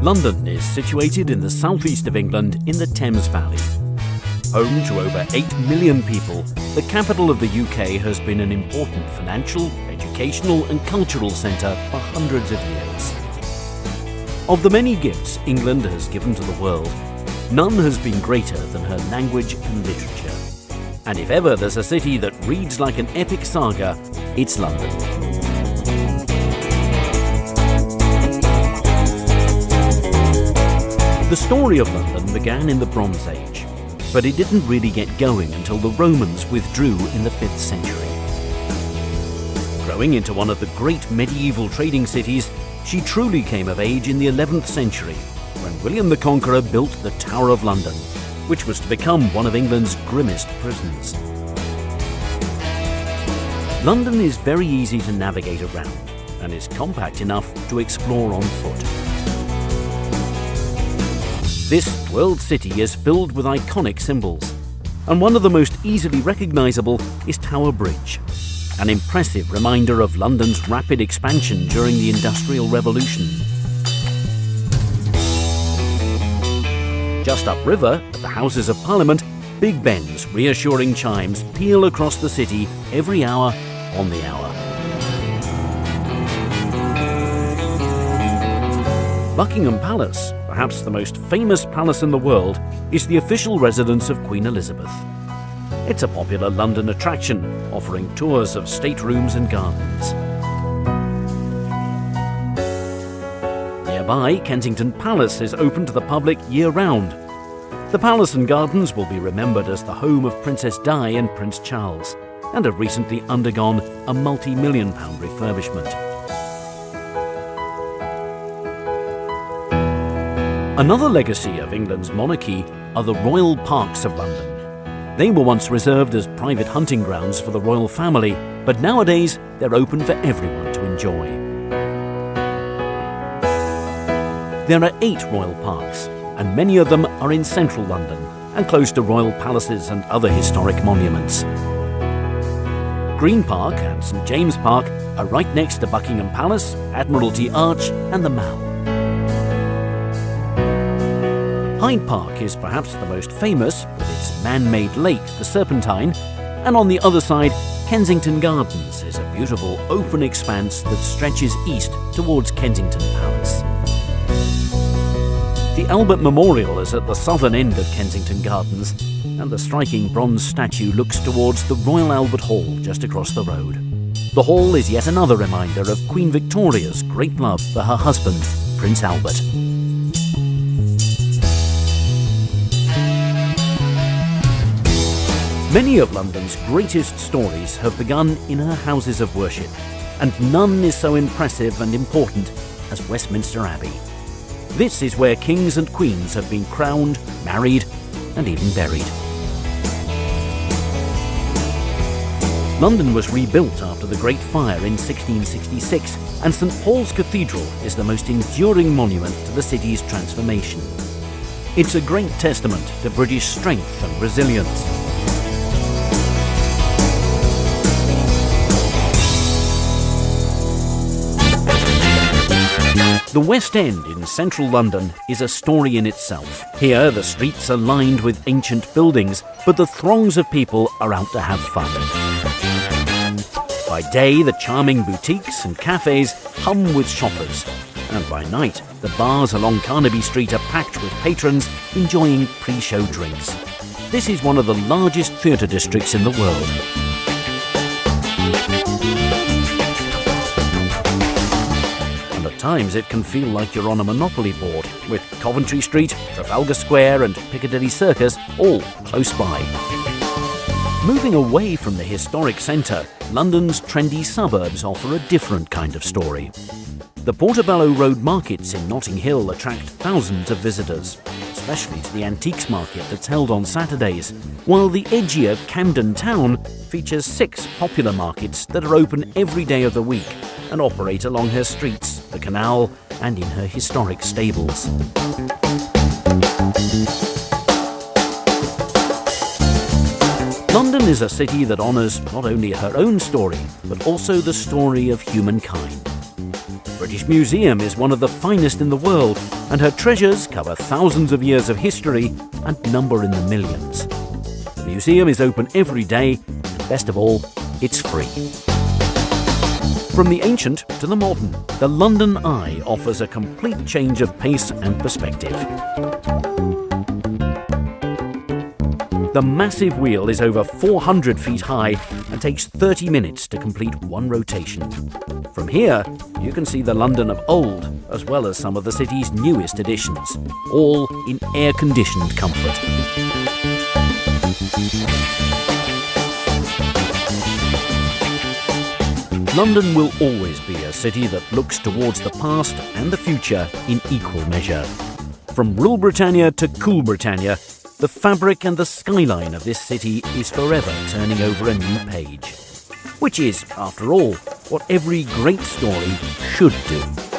London is situated in the southeast of England in the Thames Valley. Home to over 8 million people, the capital of the UK has been an important financial, educational and cultural centre for hundreds of years. Of the many gifts England has given to the world, none has been greater than her language and literature. And if ever there's a city that reads like an epic saga, it's London. The story of London began in the Bronze Age, but it didn't really get going until the Romans withdrew in the 5th century. Growing into one of the great medieval trading cities, she truly came of age in the 11th century, when William the Conqueror built the Tower of London, which was to become one of England's grimmest prisons. London is very easy to navigate around and is compact enough to explore on foot. This world city is filled with iconic symbols, and one of the most easily recognisable is Tower Bridge, an impressive reminder of London's rapid expansion during the Industrial Revolution. Just upriver, at the Houses of Parliament, Big Ben's reassuring chimes peal across the city every hour on the hour. Buckingham Palace, perhaps the most famous palace in the world, is the official residence of Queen Elizabeth. It's a popular London attraction, offering tours of staterooms and gardens. Nearby, Kensington Palace is open to the public year-round. The palace and gardens will be remembered as the home of Princess Di and Prince Charles, and have recently undergone a multi-million-pound refurbishment. Another legacy of England's monarchy are the royal parks of London. They were once reserved as private hunting grounds for the royal family, but nowadays they're open for everyone to enjoy. There are 8 royal parks, and many of them are in central London and close to royal palaces and other historic monuments. Green Park and St James Park are right next to Buckingham Palace, Admiralty Arch and the Mall. Hyde Park is perhaps the most famous, with its man-made lake, the Serpentine, and on the other side, Kensington Gardens is a beautiful open expanse that stretches east towards Kensington Palace. The Albert Memorial is at the southern end of Kensington Gardens, and the striking bronze statue looks towards the Royal Albert Hall just across the road. The hall is yet another reminder of Queen Victoria's great love for her husband, Prince Albert. Many of London's greatest stories have begun in her houses of worship, and none is so impressive and important as Westminster Abbey. This is where kings and queens have been crowned, married, and even buried. London was rebuilt after the Great Fire in 1666, and St Paul's Cathedral is the most enduring monument to the city's transformation. It's a great testament to British strength and resilience. The West End in central London is a story in itself. Here, the streets are lined with ancient buildings, but the throngs of people are out to have fun. By day, the charming boutiques and cafes hum with shoppers, and by night, the bars along Carnaby Street are packed with patrons enjoying pre-show drinks. This is one of the largest theatre districts in the world. At times it can feel like you're on a Monopoly board, with Coventry Street, Trafalgar Square and Piccadilly Circus all close by. Moving away from the historic centre, London's trendy suburbs offer a different kind of story. The Portobello Road markets in Notting Hill attract thousands of visitors, especially to the antiques market that's held on Saturdays, while the edgier Camden Town features 6 popular markets that are open every day of the week and operate along her streets, the canal, and in her historic stables. London is a city that honours not only her own story, but also the story of humankind. British Museum is one of the finest in the world, and her treasures cover thousands of years of history and number in the millions. The museum is open every day, and best of all, it's free. From the ancient to the modern, the London Eye offers a complete change of pace and perspective. The massive wheel is over 400 feet high and takes 30 minutes to complete one rotation. From here, you can see the London of old, as well as some of the city's newest additions, all in air-conditioned comfort. London will always be a city that looks towards the past and the future in equal measure. From Rule Britannia to Cool Britannia, the fabric and the skyline of this city is forever turning over a new page. Which is, after all, what every great story should do.